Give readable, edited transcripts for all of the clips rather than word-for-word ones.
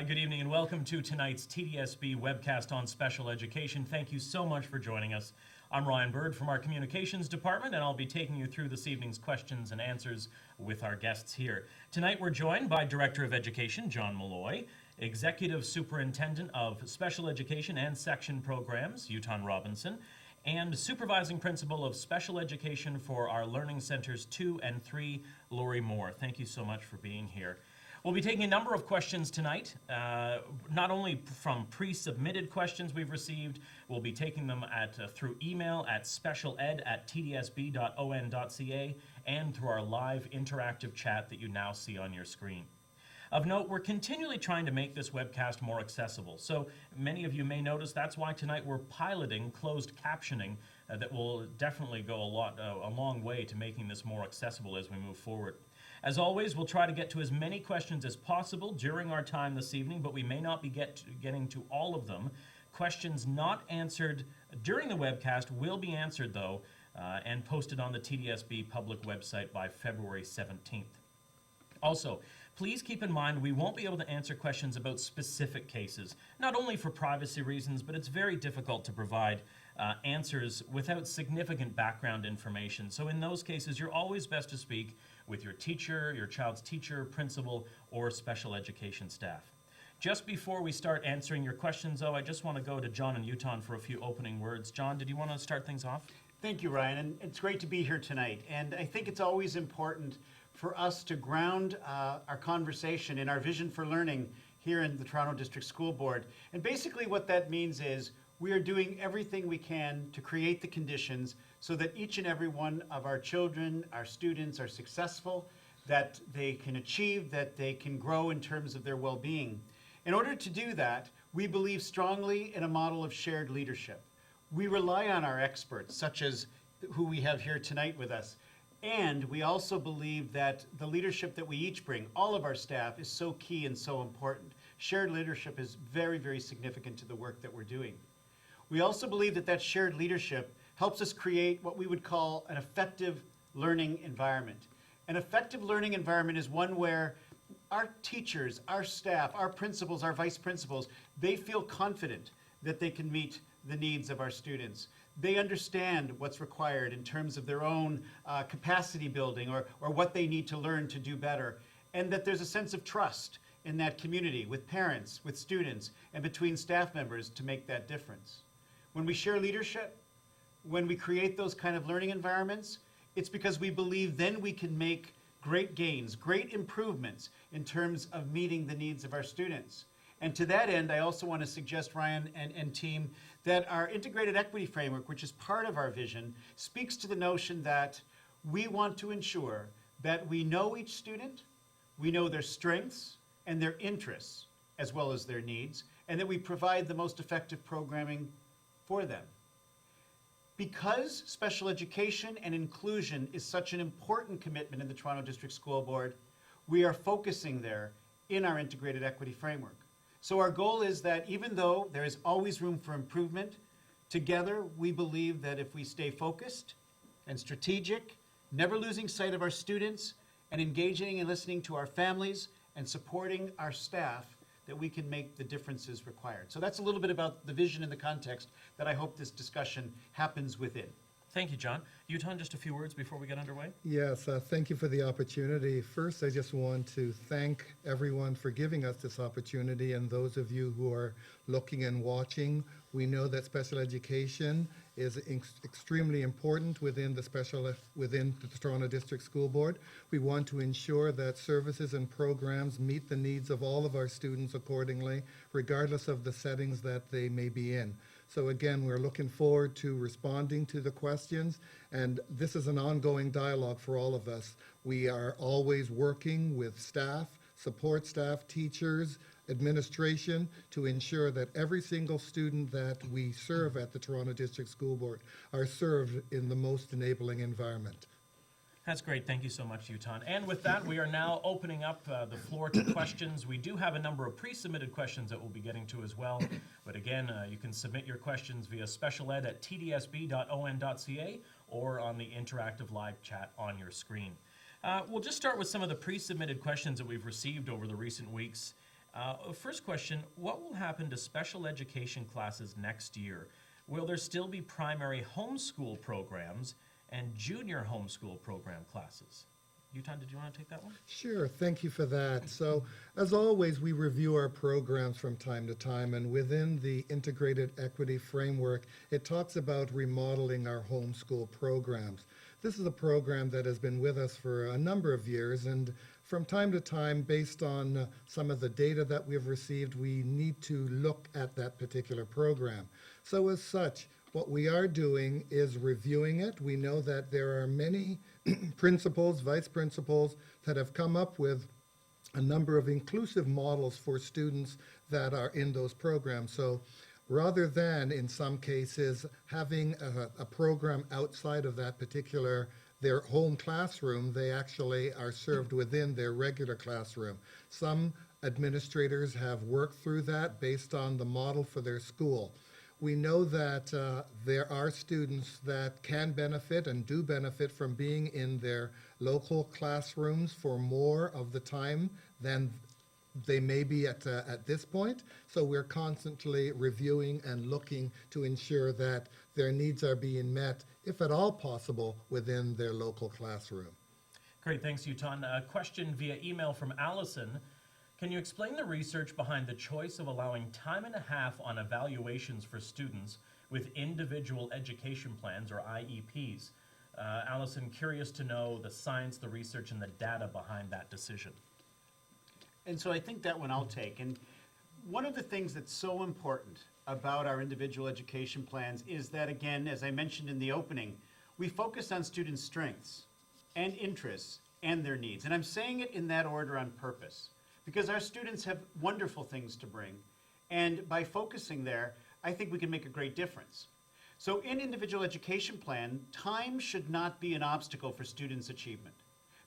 Good evening and welcome to tonight's TDSB webcast on special education. Thank you so much for joining us. I'm Ryan Bird from our communications department, and I'll be taking you through this evening's questions and answers with our guests here. Tonight we're joined by Director of Education, John Malloy, Executive Superintendent of Special Education and Section Programs, Yutan Robinson, and Supervising Principal of Special Education for our Learning Centers 2 and 3, Lori Moore. Thank you so much for being here. We'll be taking a number of questions tonight, not only from pre-submitted questions we've received, we'll be taking them through email at specialed@tdsb.on.ca and through our live interactive chat that you now see on your screen. Of note, we're continually trying to make this webcast more accessible. So many of you may notice that's why tonight we're piloting closed captioning that will definitely go a long way to making this more accessible as we move forward. As always, we'll try to get to as many questions as possible during our time this evening, but we may not be getting to all of them. Questions not answered during the webcast will be answered, though, and posted on the TDSB public website by February 17th. Also, please keep in mind we won't be able to answer questions about specific cases, not only for privacy reasons, but it's very difficult to provide answers without significant background information. So in those cases, you're always best to speak with your teacher, your child's teacher, principal, or special education staff. Just before we start answering your questions, though, I just want to go to John and Yutan for a few opening words. John, did you want to start things off? Thank you, Ryan, and it's great to be here tonight. And I think it's always important for us to ground our conversation in our vision for learning here in the Toronto District School Board. And basically what that means is we are doing everything we can to create the conditions so that each and every one of our children, our students, are successful, that they can achieve, that they can grow in terms of their well-being. In order to do that, we believe strongly in a model of shared leadership. We rely on our experts, such as who we have here tonight with us. And we also believe that the leadership that we each bring, all of our staff, is so key and so important. Shared leadership is very, very significant to the work that we're doing. We also believe that shared leadership helps us create what we would call an effective learning environment. An effective learning environment is one where our teachers, our staff, our principals, our vice principals, they feel confident that they can meet the needs of our students. They understand what's required in terms of their own capacity building or what they need to learn to do better, and that there's a sense of trust in that community with parents, with students, and between staff members to make that difference. When we share leadership, when we create those kind of learning environments, it's because we believe then we can make great gains, great improvements in terms of meeting the needs of our students. And to that end, I also want to suggest, Ryan and team, that our integrated equity framework, which is part of our vision, speaks to the notion that we want to ensure that we know each student, we know their strengths and their interests, as well as their needs, and that we provide the most effective programming for them. Because special education and inclusion is such an important commitment in the Toronto District School Board, we are focusing there in our integrated equity framework. So our goal is that even though there is always room for improvement, together we believe that if we stay focused and strategic, never losing sight of our students, and engaging and listening to our families and supporting our staff, that we can make the differences required. So that's a little bit about the vision and the context that I hope this discussion happens within. Thank you, John. Yutan, just a few words before we get underway. Yes, thank you for the opportunity. First, I just want to thank everyone for giving us this opportunity, and those of you who are looking and watching. We know that special education is extremely important within the Toronto District School Board. We want to ensure that services and programs meet the needs of all of our students accordingly, regardless of the settings that they may be in. So again, we're looking forward to responding to the questions, and this is an ongoing dialogue for all of us. We are always working with staff, support staff, teachers, administration to ensure that every single student that we serve at the Toronto District School Board are served in the most enabling environment. That's great. Thank you so much, Yutan. And with that, we are now opening up the floor to questions. We do have a number of pre-submitted questions that we'll be getting to as well. But again, you can submit your questions via specialed@tdsb.on.ca or on the interactive live chat on your screen. We'll just start with some of the pre-submitted questions that we've received over the recent weeks. First question, what will happen to special education classes next year? Will there still be primary homeschool programs and junior homeschool program classes? Yutan, did you want to take that one? Sure, thank you for that. So, as always, we review our programs from time to time, and within the Integrated Equity Framework, it talks about remodeling our homeschool programs. This is a program that has been with us for a number of years, and from time to time, based on some of the data that we've received, we need to look at that particular program. So, as such, what we are doing is reviewing it. We know that there are many principals, vice principals that have come up with a number of inclusive models for students that are in those programs. So rather than, in some cases, having a program outside of that particular their home classroom, they actually are served within their regular classroom. Some administrators have worked through that based on the model for their school. We know that there are students that can benefit and do benefit from being in their local classrooms for more of the time than they may be at this point. So we're constantly reviewing and looking to ensure that their needs are being met, if at all possible, within their local classroom. Great, thanks, Yutan. A question via email from Allison. Can you explain the research behind the choice of allowing time and a half on evaluations for students with individual education plans, or IEPs? Allison, curious to know the science, the research, and the data behind that decision. And so I think that one I'll take. And one of the things that's so important about our individual education plans is that, again, as I mentioned in the opening, we focus on students' strengths and interests and their needs. And I'm saying it in that order on purpose, because our students have wonderful things to bring. And by focusing there, I think we can make a great difference. So in individual education plan, time should not be an obstacle for students' achievement.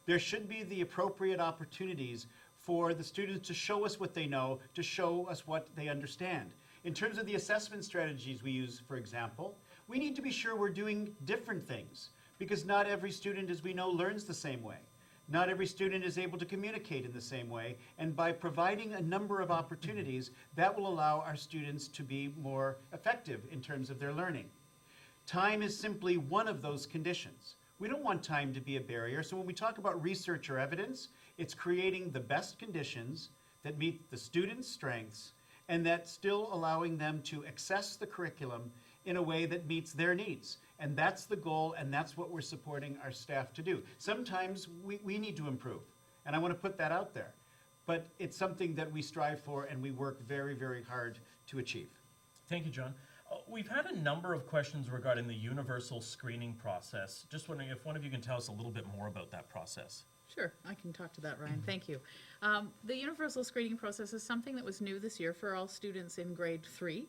There should be the appropriate opportunities for the students to show us what they know, to show us what they understand. In terms of the assessment strategies we use, for example, we need to be sure we're doing different things, because not every student, as we know, learns the same way. Not every student is able to communicate in the same way, and by providing a number of opportunities, that will allow our students to be more effective in terms of their learning. Time is simply one of those conditions. We don't want time to be a barrier, so when we talk about research or evidence, it's creating the best conditions that meet the students' strengths and that still allowing them to access the curriculum in a way that meets their needs. And that's the goal, and that's what we're supporting our staff to do. Sometimes we need to improve, and I want to put that out there. But it's something that we strive for and we work very, very hard to achieve. Thank you, John. We've had a number of questions regarding the universal screening process. Just wondering if one of you can tell us a little bit more about that process. Sure, I can talk to that, Ryan. Thank you. The universal screening process is something that was new this year for all students in grade 3.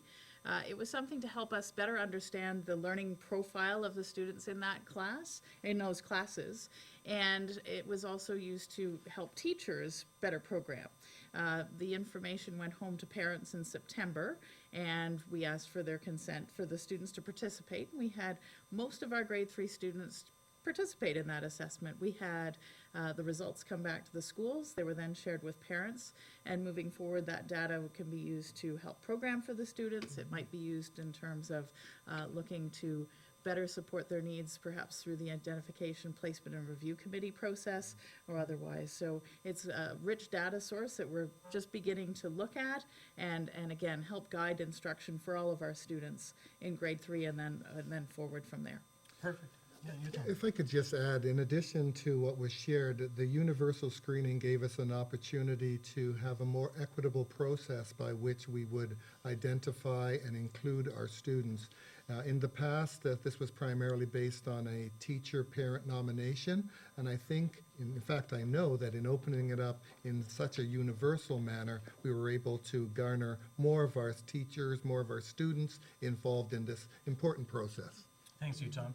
It was something to help us better understand the learning profile of the students in that class, in those classes, and it was also used to help teachers better program. The information went home to parents in September, and we asked for their consent for the students to participate. We had most of our grade 3 students participate in that assessment. We had the results come back to the schools. They were then shared with parents, and moving forward, that data can be used to help program for the students. It might be used in terms of looking to better support their needs, perhaps through the identification, placement, and review committee process or otherwise. So it's a rich data source that we're just beginning to look at and again, help guide instruction for all of our students in grade 3 and then forward from there. Perfect. Yeah, you do. If I could just add, in addition to what was shared, the universal screening gave us an opportunity to have a more equitable process by which we would identify and include our students. In the past, this was primarily based on a teacher-parent nomination, and I think, in fact, I know that in opening it up in such a universal manner, we were able to garner more of our teachers, more of our students involved in this important process. Thanks, Yutan.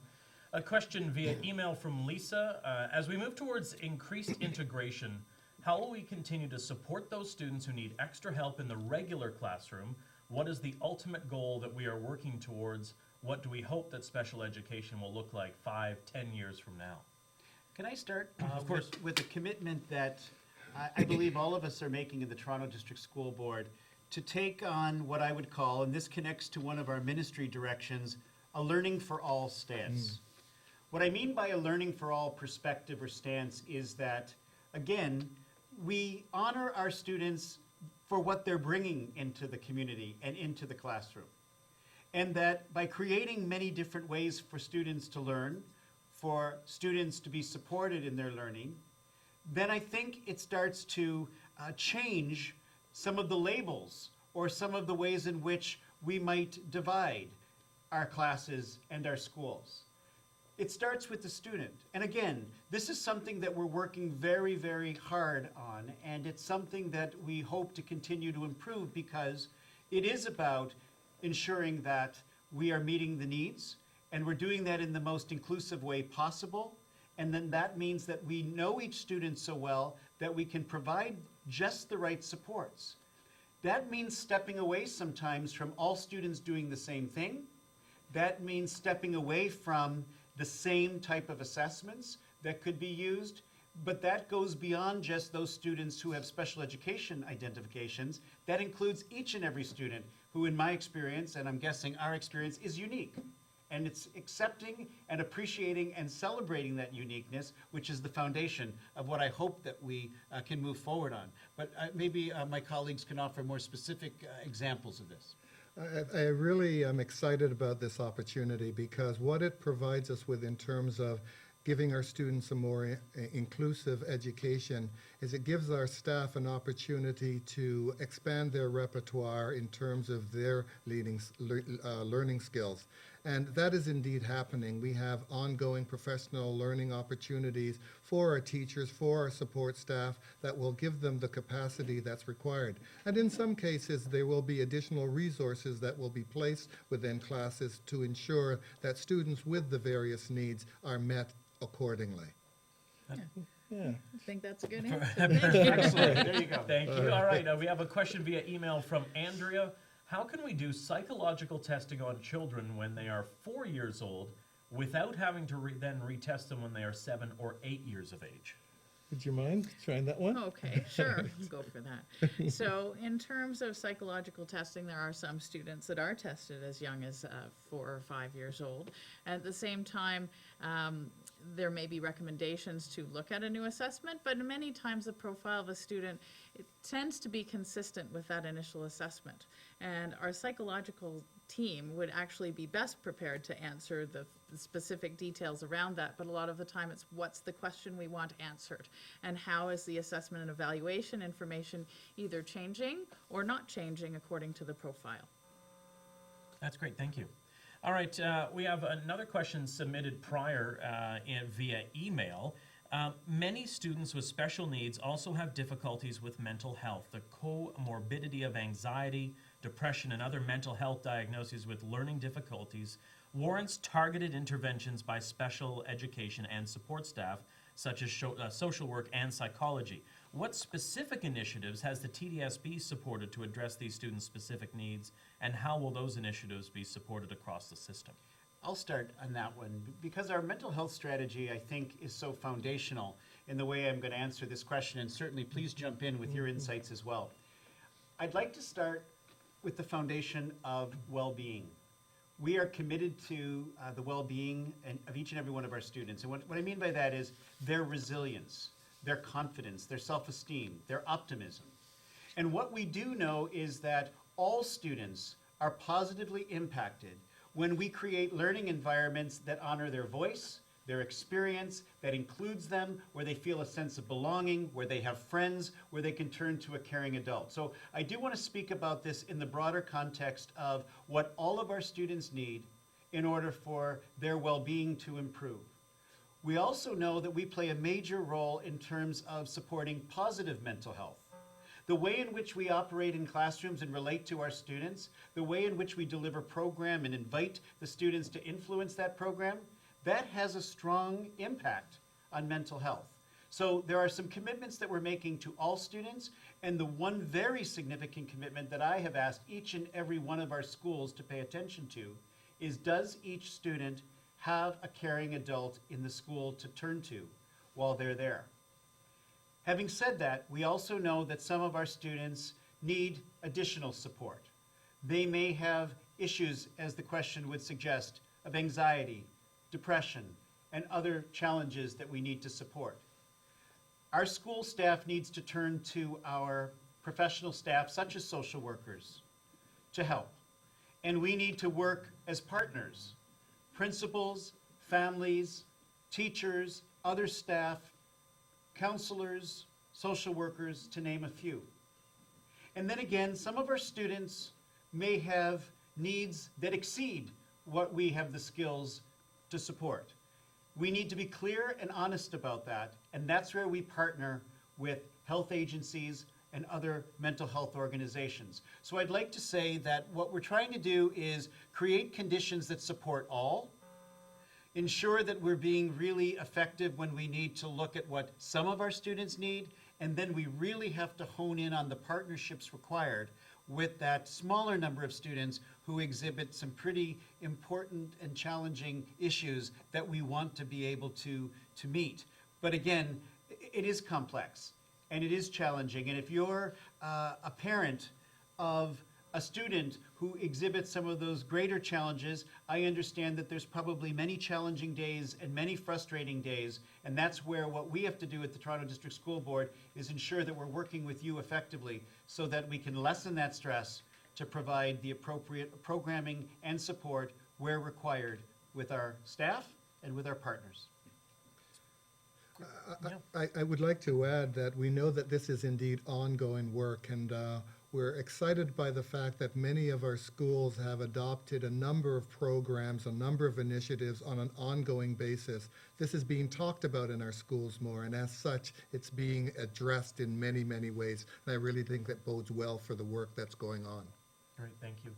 A question via email from Lisa. As we move towards increased integration, how will we continue to support those students who need extra help in the regular classroom? What is the ultimate goal that we are working towards? What do we hope that special education will look like 5, 10 years from now? Can I start Of course. with a commitment that I believe all of us are making in the Toronto District School Board to take on what I would call, and this connects to one of our ministry directions, a learning for all stance. What I mean by a learning for all perspective or stance is that, again, we honor our students for what they're bringing into the community and into the classroom. And that by creating many different ways for students to learn, for students to be supported in their learning, then I think it starts to change some of the labels or some of the ways in which we might divide our classes and our schools. It starts with the student. And again, this is something that we're working very, very hard on, and it's something that we hope to continue to improve because it is about ensuring that we are meeting the needs, and we're doing that in the most inclusive way possible. And then that means that we know each student so well that we can provide just the right supports. That means stepping away sometimes from all students doing the same thing. That means stepping away from the same type of assessments that could be used, but that goes beyond just those students who have special education identifications. That includes each and every student who, in my experience, and I'm guessing our experience, is unique. And it's accepting and appreciating and celebrating that uniqueness, which is the foundation of what I hope that we can move forward on. But maybe my colleagues can offer more specific examples of this. I really am excited about this opportunity because what it provides us with in terms of giving our students a more inclusive education is it gives our staff an opportunity to expand their repertoire in terms of their learning skills. And that is indeed happening. We have ongoing professional learning opportunities for our teachers, for our support staff, that will give them the capacity that's required. And in some cases, there will be additional resources that will be placed within classes to ensure that students with the various needs are met accordingly. Yeah. I think that's a good answer. Thank you. Excellent, there you go. Thank you. All right, we have a question via email from Andrea. How can we do psychological testing on children when they are 4 years old without having to then retest them when they are 7 or 8 years of age? Would you mind trying that one? Okay, sure, go for that. So in terms of psychological testing, there are some students that are tested as young as 4 or 5 years old. At the same time, there may be recommendations to look at a new assessment, but many times the profile of a student, it tends to be consistent with that initial assessment. And our psychological team would actually be best prepared to answer the specific details around that, but a lot of the time it's what's the question we want answered, and how is the assessment and evaluation information either changing or not changing according to the profile. That's great, thank you. All right, we have another question submitted prior via email. Many students with special needs also have difficulties with mental health. The comorbidity of anxiety, depression, and other mental health diagnoses with learning difficulties warrants targeted interventions by special education and support staff, such as social work and psychology. What specific initiatives has the TDSB supported to address these students' specific needs, and how will those initiatives be supported across the system? I'll start on that one because our mental health strategy, I think, is so foundational in the way I'm going to answer this question, and certainly please jump in with your insights as well. I'd like to start with the foundation of well-being. We are committed to the well-being of each and every one of our students, and what I mean by that is their resilience, their confidence, their self-esteem, their optimism. And what we do know is that all students are positively impacted when we create learning environments that honor their voice, their experience, that includes them, where they feel a sense of belonging, where they have friends, where they can turn to a caring adult. So I do want to speak about this in the broader context of what all of our students need in order for their well-being to improve. We also know that we play a major role in terms of supporting positive mental health. The way in which we operate in classrooms and relate to our students, the way in which we deliver program and invite the students to influence that program, that has a strong impact on mental health. So there are some commitments that we're making to all students, and the one very significant commitment that I have asked each and every one of our schools to pay attention to is, does each student have a caring adult in the school to turn to while they're there? Having said that, we also know that some of our students need additional support. They may have issues, as the question would suggest, of anxiety, depression, and other challenges that we need to support. Our school staff needs to turn to our professional staff, such as social workers, to help. And we need to work as partners, principals, families, teachers, other staff, counselors, social workers, to name a few. And then again, some of our students may have needs that exceed what we have the skills to support. We need to be clear and honest about that, and that's where we partner with health agencies and other mental health organizations. So I'd like to say that what we're trying to do is create conditions that support all, ensure that we're being really effective when we need to look at what some of our students need, and then we really have to hone in on the partnerships required with that smaller number of students who exhibit some pretty important and challenging issues that we want to be able to meet. But again, it is complex and it is challenging. And if you're a parent of a student who exhibits some of those greater challenges, I understand that there's probably many challenging days and many frustrating days, and that's where what we have to do at the Toronto District School Board is ensure that we're working with you effectively so that we can lessen that stress to provide the appropriate programming and support where required with our staff and with our partners. I would like to add that we know that this is indeed ongoing work, and we're excited by the fact that many of our schools have adopted a number of programs, a number of initiatives on an ongoing basis. This is being talked about in our schools more, and as such, it's being addressed in many, many ways. And I really think that bodes well for the work that's going on. Great, thank you.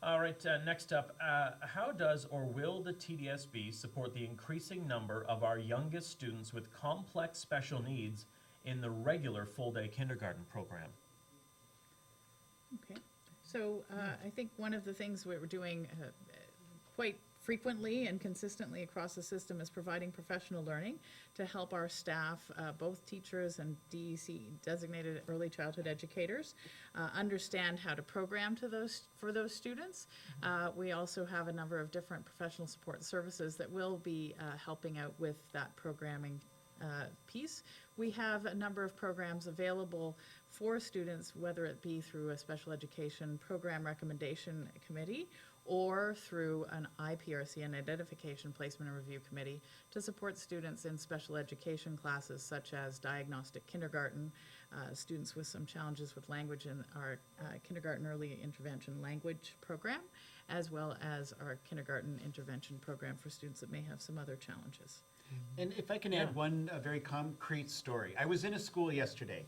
All right, next up, how does or will the TDSB support the increasing number of our youngest students with complex special needs in the regular full-day kindergarten program? Okay, so I think one of the things we're doing quite frequently and consistently across the system is providing professional learning to help our staff, both teachers and DEC, designated early childhood educators, understand how to program for those students. We also have a number of different professional support services that will be helping out with that programming piece. We have a number of programs available for students, whether it be through a special education program recommendation committee or through an IPRC, an identification, placement, and review committee, to support students in special education classes such as diagnostic kindergarten, students with some challenges with language in our kindergarten early intervention language program, as well as our kindergarten intervention program for students that may have some other challenges. And if I can add one very concrete story. I was in a school yesterday,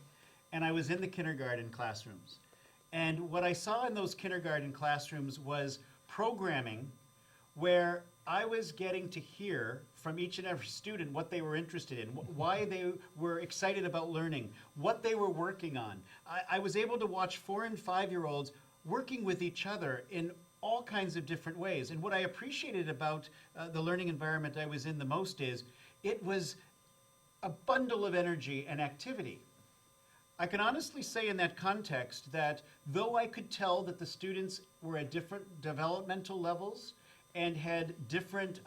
and I was in the kindergarten classrooms. And what I saw in those kindergarten classrooms was programming where I was getting to hear from each and every student what they were interested in, why they were excited about learning, what they were working on. I was able to watch 4- and 5-year-olds working with each other in all kinds of different ways. And what I appreciated about the learning environment I was in the most is it was a bundle of energy and activity. I can honestly say in that context that though I could tell that the students were at different developmental levels and had different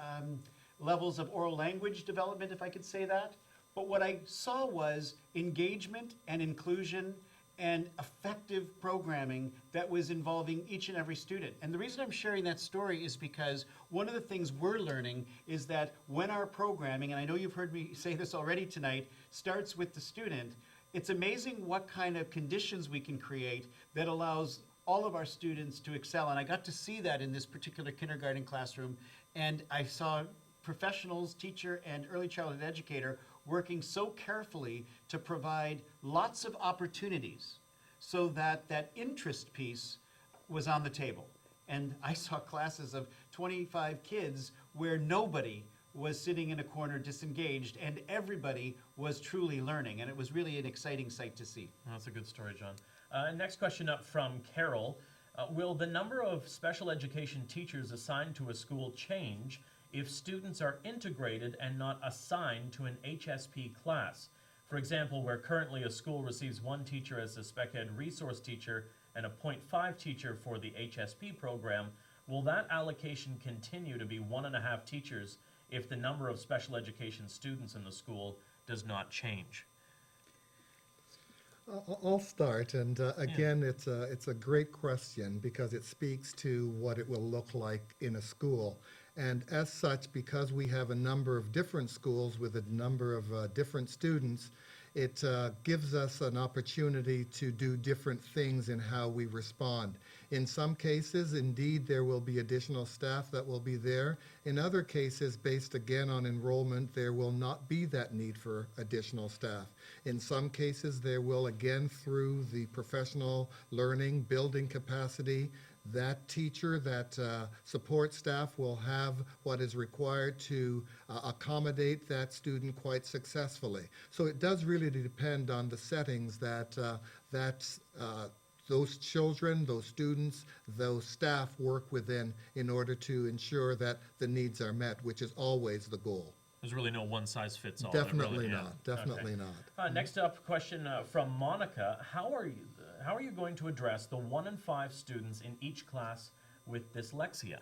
levels of oral language development, if I could say that, but what I saw was engagement and inclusion and effective programming that was involving each and every student. And the reason I'm sharing that story is because one of the things we're learning is that when our programming, and I know you've heard me say this already tonight, starts with the student, it's amazing what kind of conditions we can create that allows all of our students to excel. And I got to see that in this particular kindergarten classroom. And I saw professionals, teacher and early childhood educator working so carefully to provide lots of opportunities so that that interest piece was on the table. And I saw classes of 25 kids where nobody was sitting in a corner disengaged and everybody was truly learning. And it was really an exciting sight to see. That's a good story, John. Next question up from Carol. Will the number of special education teachers assigned to a school change if students are integrated and not assigned to an HSP class? For example, where currently a school receives 1 teacher as a spec ed resource teacher and a .5 teacher for the HSP program, will that allocation continue to be 1.5 teachers if the number of special education students in the school does not change? I'll start, and again, it's a great question because it speaks to what it will look like in a school. And as such, because we have a number of different schools with a number of different students, it gives us an opportunity to do different things in how we respond. In some cases, indeed, there will be additional staff that will be there. In other cases, based again on enrollment, there will not be that need for additional staff. In some cases, there will, again, through the professional learning, building capacity, that teacher, that support staff will have what is required to accommodate that student quite successfully. So it does really depend on the settings that those children, those students, those staff work within in order to ensure that the needs are met, which is always the goal. There's really no one-size-fits-all. Definitely It really- not, definitely Okay. not. Next up, question from Monica. How are you going to address the 1 in 5 students in each class with dyslexia?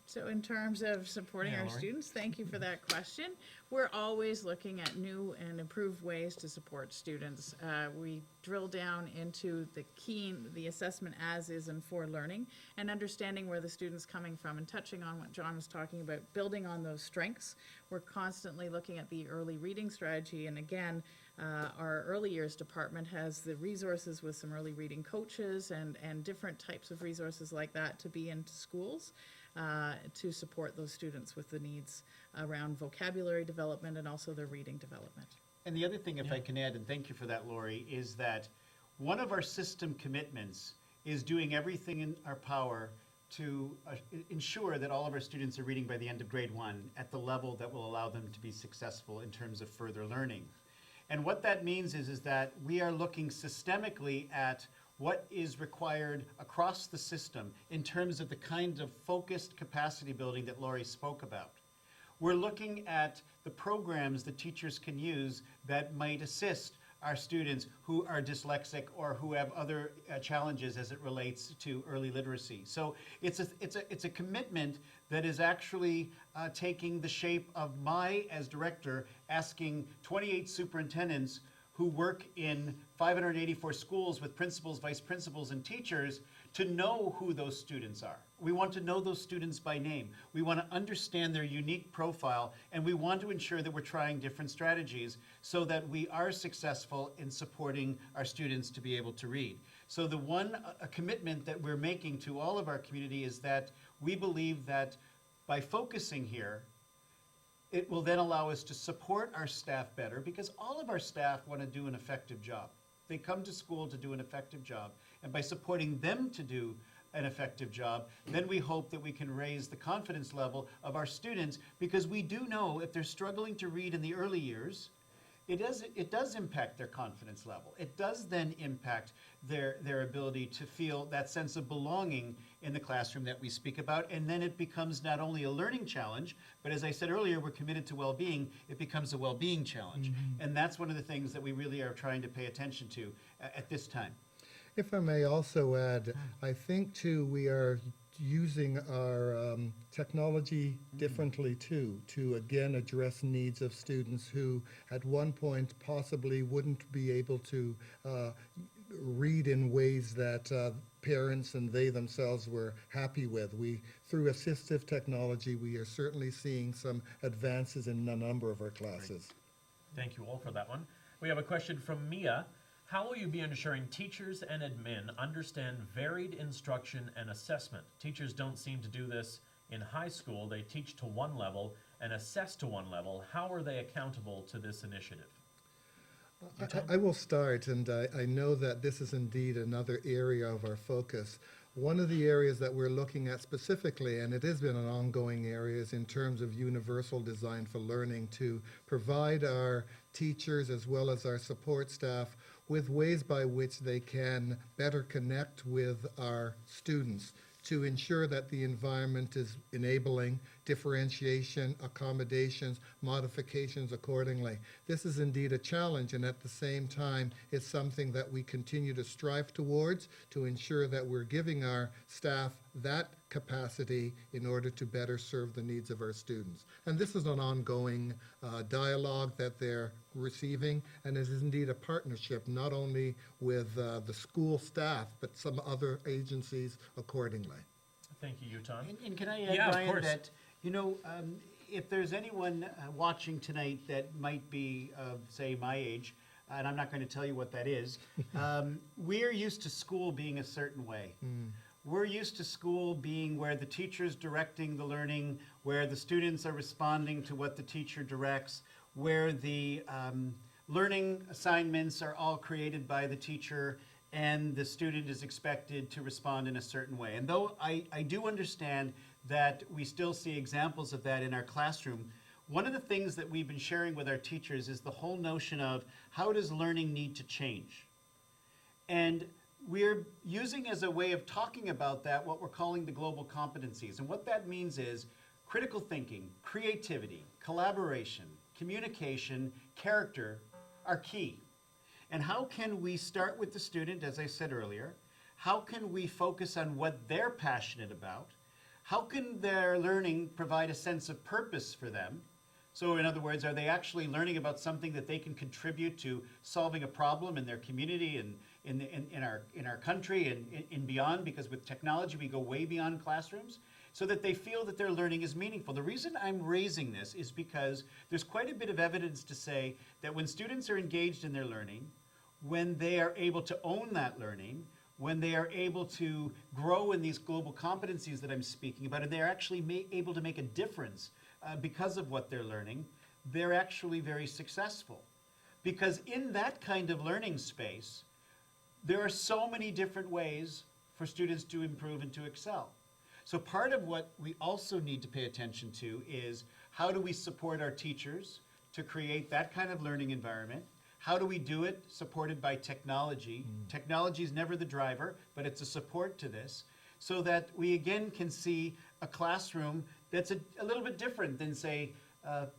So in terms of supporting Yeah, our Lori? students, thank you for that question. We're always looking at new and improved ways to support students. We drill down into the assessment as is and for learning, and understanding where the student's coming from, and touching on what John was talking about, building on those strengths. We're constantly looking at the early reading strategy, and again, our early years department has the resources with some early reading coaches and different types of resources like that to be into schools. To support those students with the needs around vocabulary development and also their reading development. And the other thing, if I can add, and thank you for that, Lori, is that one of our system commitments is doing everything in our power to ensure that all of our students are reading by the end of grade 1 at the level that will allow them to be successful in terms of further learning. And what that means is that we are looking systemically at what is required across the system in terms of the kind of focused capacity building that Lori spoke about. We're looking at the programs that teachers can use that might assist our students who are dyslexic or who have other challenges as it relates to early literacy. So it's a commitment that is actually taking the shape of as director, asking 28 superintendents who work in 584 schools with principals, vice principals, and teachers to know who those students are. We want to know those students by name. We want to understand their unique profile, and we want to ensure that we're trying different strategies so that we are successful in supporting our students to be able to read. So the one commitment that we're making to all of our community is that we believe that by focusing here, it will then allow us to support our staff better, because all of our staff want to do an effective job. They come to school to do an effective job, and by supporting them to do an effective job, then we hope that we can raise the confidence level of our students, because we do know if they're struggling to read in the early years, it does impact their confidence level. It does then impact their ability to feel that sense of belonging in the classroom that we speak about. And then it becomes not only a learning challenge, but as I said earlier, we're committed to well-being. It becomes a well-being challenge. And that's one of the things that we really are trying to pay attention to at this time. If I may also add, I think too, we are using our technology differently too, to again address needs of students who at one point possibly wouldn't be able to read in ways that parents and they themselves were happy with. Through assistive technology, we are certainly seeing some advances in a number of our classes. Thank you all for that one. We have a question from Mia. How will you be ensuring teachers and admin understand varied instruction and assessment? Teachers don't seem to do this in high school. They teach to one level and assess to one level. How are they accountable to this initiative? I will start, and I know that this is indeed another area of our focus. One of the areas that we're looking at specifically, and it has been an ongoing area, is in terms of universal design for learning, to provide our teachers as well as our support staff with ways by which they can better connect with our students to ensure that the environment is enabling, differentiation, accommodations, modifications accordingly. This is indeed a challenge, and at the same time, it's something that we continue to strive towards to ensure that we're giving our staff that capacity in order to better serve the needs of our students. And this is an ongoing dialogue that they're receiving, and it is indeed a partnership not only with the school staff, but some other agencies accordingly. Thank you, Yutan. And can I add, Yeah, of Brian, course. that, if there's anyone watching tonight that might be of, say, my age, and I'm not going to tell you what that is, we're used to school being a certain way. We're used to school being where the teacher's directing the learning, where the students are responding to what the teacher directs, where the learning assignments are all created by the teacher, and the student is expected to respond in a certain way. And though I do understand that we still see examples of that in our classroom, one of the things that we've been sharing with our teachers is the whole notion of how does learning need to change? And we're using as a way of talking about that what we're calling the global competencies. And what that means is critical thinking, creativity, collaboration, communication, character are key. And how can we start with the student, as I said earlier? How can we focus on what they're passionate about? How can their learning provide a sense of purpose for them? So in other words, are they actually learning about something that they can contribute to solving a problem in their community and in our country and in beyond? Because with technology, we go way beyond classrooms, so that they feel that their learning is meaningful. The reason I'm raising this is because there's quite a bit of evidence to say that when students are engaged in their learning, when they are able to own that learning, when they are able to grow in these global competencies that I'm speaking about, and they're actually able to make a difference because of what they're learning, they're actually very successful. Because in that kind of learning space, there are so many different ways for students to improve and to excel. So part of what we also need to pay attention to is how do we support our teachers to create that kind of learning environment? How do we do it supported by technology? Technology is never the driver, but it's a support to this, so that we again can see a classroom that's a little bit different than, say,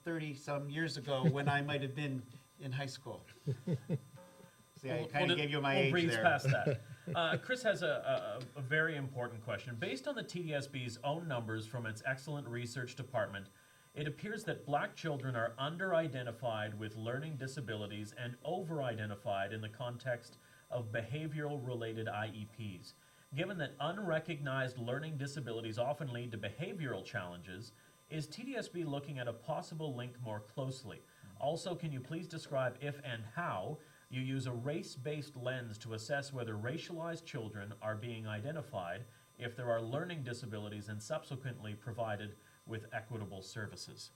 30-some years ago when I might have been in high school. See, I kind of gave you my age breeze there. past that. Chris has a very important question. Based on the TDSB's own numbers from its excellent research department, it appears that Black children are under-identified with learning disabilities and over-identified in the context of behavioral-related IEPs. Given that unrecognized learning disabilities often lead to behavioral challenges, is TDSB looking at a possible link more closely? Also, can you please describe if and how you use a race-based lens to assess whether racialized children are being identified if there are learning disabilities and subsequently provided with equitable services?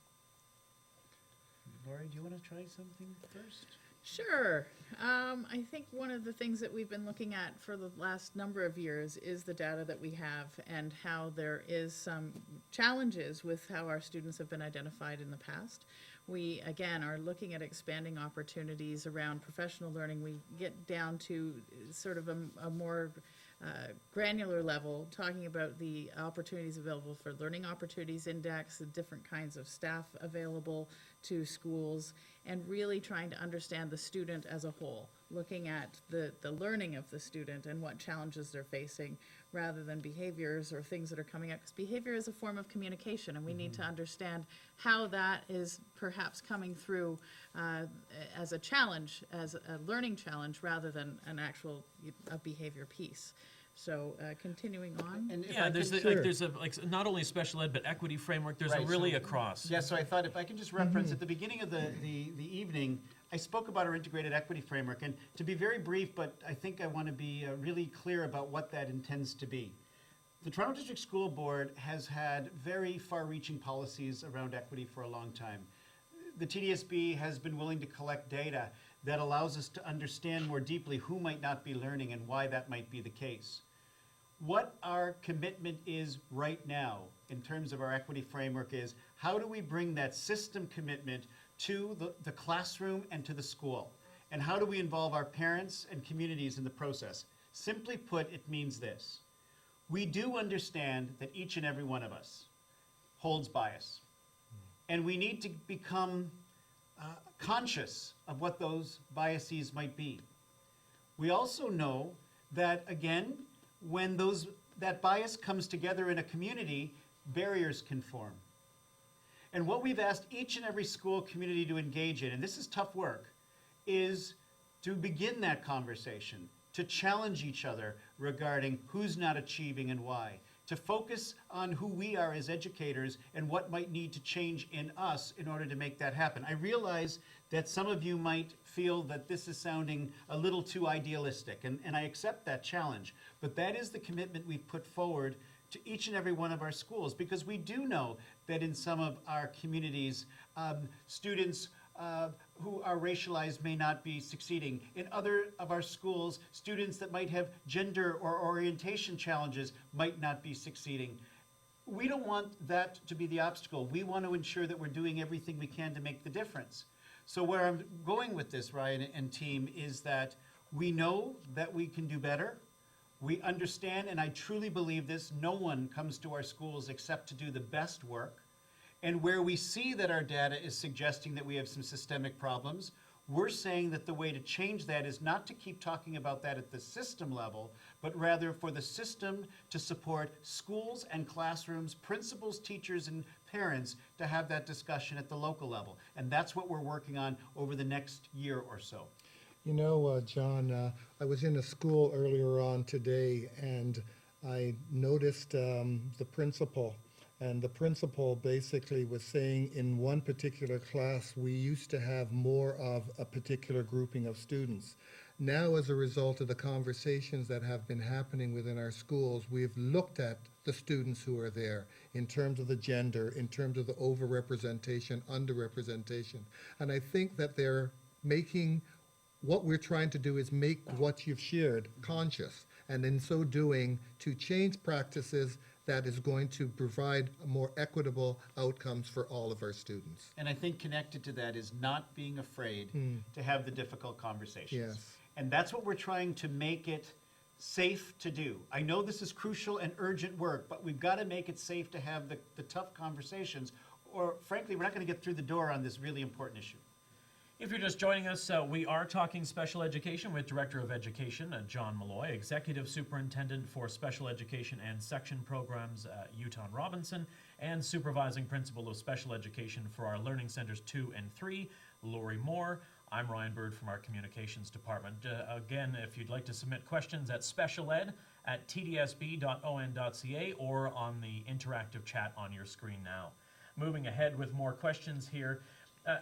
Lori, do you want to try something first? Sure. I think one of the things that we've been looking at for the last number of years is the data that we have and how there is some challenges with how our students have been identified in the past. We, again, are looking at expanding opportunities around professional learning. We get down to sort of a more granular level, talking about the opportunities available for Learning Opportunities Index, the different kinds of staff available to schools, and really trying to understand the student as a whole, looking at the learning of the student and what challenges they're facing, rather than behaviors or things that are coming up. Because behavior is a form of communication, and we need to understand how that is perhaps coming through as a challenge, as a learning challenge, rather than an actual a behavior piece. So continuing on. And if Yeah, I there's could- there's not only special ed but equity framework. There's Right, really so- across. Yeah, so I thought if I can just reference at the beginning of the evening, I spoke about our integrated equity framework. And to be very brief, but I think I want to be really clear about what that intends to be. The Toronto District School Board has had very far-reaching policies around equity for a long time. The TDSB has been willing to collect data that allows us to understand more deeply who might not be learning and why that might be the case. What our commitment is right now in terms of our equity framework is how do we bring that system commitment to the classroom and to the school? And how do we involve our parents and communities in the process? Simply put, it means this. We do understand that each and every one of us holds bias. And we need to become conscious of what those biases might be. We also know that, again, when that bias comes together in a community, barriers can form. And what we've asked each and every school community to engage in, and this is tough work, is to begin that conversation, to challenge each other regarding who's not achieving and why, to focus on who we are as educators and what might need to change in us in order to make that happen. I realize that some of you might feel that this is sounding a little too idealistic, and I accept that challenge, but that is the commitment we've put forward to each and every one of our schools, because we do know that in some of our communities, students who are racialized may not be succeeding. In other of our schools, students that might have gender or orientation challenges might not be succeeding. We don't want that to be the obstacle. We want to ensure that we're doing everything we can to make the difference. So where I'm going with this, Ryan and team, is that we know that we can do better. We understand, and I truly believe this, no one comes to our schools except to do the best work. And where we see that our data is suggesting that we have some systemic problems, we're saying that the way to change that is not to keep talking about that at the system level, but rather for the system to support schools and classrooms, principals, teachers, and parents to have that discussion at the local level. And that's what we're working on over the next year or so. You know, John, I was in a school earlier on today, and I noticed the principal. And the principal basically was saying in one particular class, we used to have more of a particular grouping of students. Now, as a result of the conversations that have been happening within our schools, we've looked at the students who are there in terms of the gender, in terms of the overrepresentation, underrepresentation. And I think that they're making, what we're trying to do is make what you've shared conscious, and in so doing, to change practices that is going to provide more equitable outcomes for all of our students. And I think connected to that is not being afraid to have the difficult conversations. Yes. And that's what we're trying to make it safe to do. I know this is crucial and urgent work, but we've got to make it safe to have the tough conversations, or frankly, we're not going to get through the door on this really important issue. If you're just joining us, we are talking special education with Director of Education, John Malloy, Executive Superintendent for Special Education and Section Programs, Uton Robinson, and Supervising Principal of Special Education for our Learning Centers 2 and 3, Lori Moore. I'm Ryan Bird from our Communications Department. Again, if you'd like to submit questions at specialed@tdsb.on.ca or on the interactive chat on your screen now. Moving ahead with more questions here.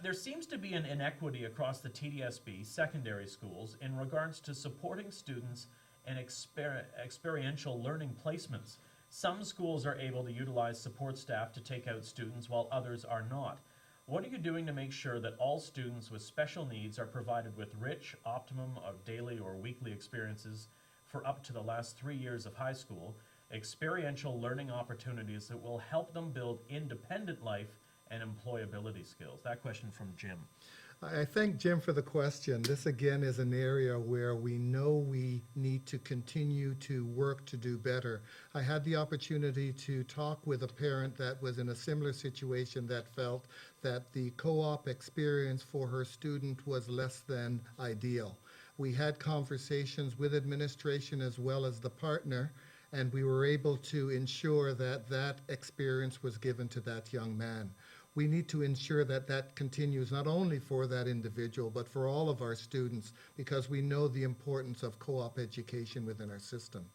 There seems to be an inequity across the TDSB secondary schools in regards to supporting students in experiential learning placements. Some schools are able to utilize support staff to take out students while others are not. What are you doing to make sure that all students with special needs are provided with rich optimum of daily or weekly experiences for up to the last 3 years of high school, experiential learning opportunities that will help them build independent life and employability skills? That question from Jim. I thank Jim for the question. This again is an area where we know we need to continue to work to do better. I had the opportunity to talk with a parent that was in a similar situation that felt that the co-op experience for her student was less than ideal. We had conversations with administration as well as the partner, and we were able to ensure that that experience was given to that young man. We need to ensure that that continues not only for that individual, but for all of our students, because we know the importance of co-op education within our system.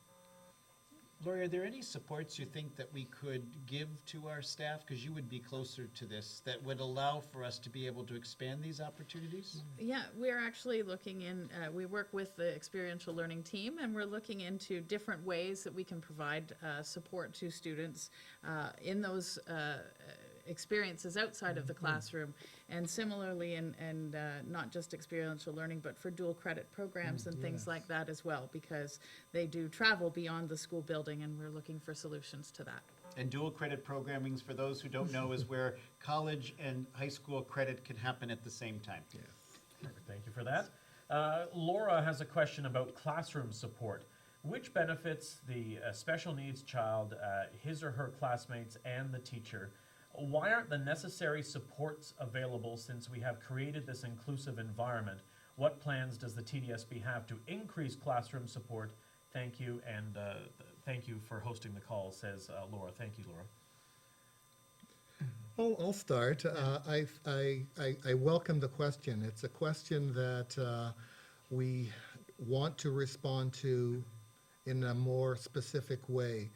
Lori, are there any supports you think that we could give to our staff, because you would be closer to this, that would allow for us to be able to expand these opportunities? Yeah, we're actually looking in, we work with the experiential learning team, and we're looking into different ways that we can provide support to students in those experiences outside of the classroom, and similarly and not just experiential learning, but for dual credit programs and things like that as well, because they do travel beyond the school building, and we're looking for solutions to that. And dual credit programming, for those who don't know, is where college and high school credit can happen at the same time. Perfect. Thank you for that. Laura has a question about classroom support. Which benefits the special needs child, his or her classmates, and the teacher Why aren't the necessary supports available since we have created this inclusive environment? What plans does the TDSB have to increase classroom support? Thank you, and thank you for hosting the call, says Laura. Thank you, Laura. I'll start. I welcome the question. It's a question that we want to respond to in a more specific way.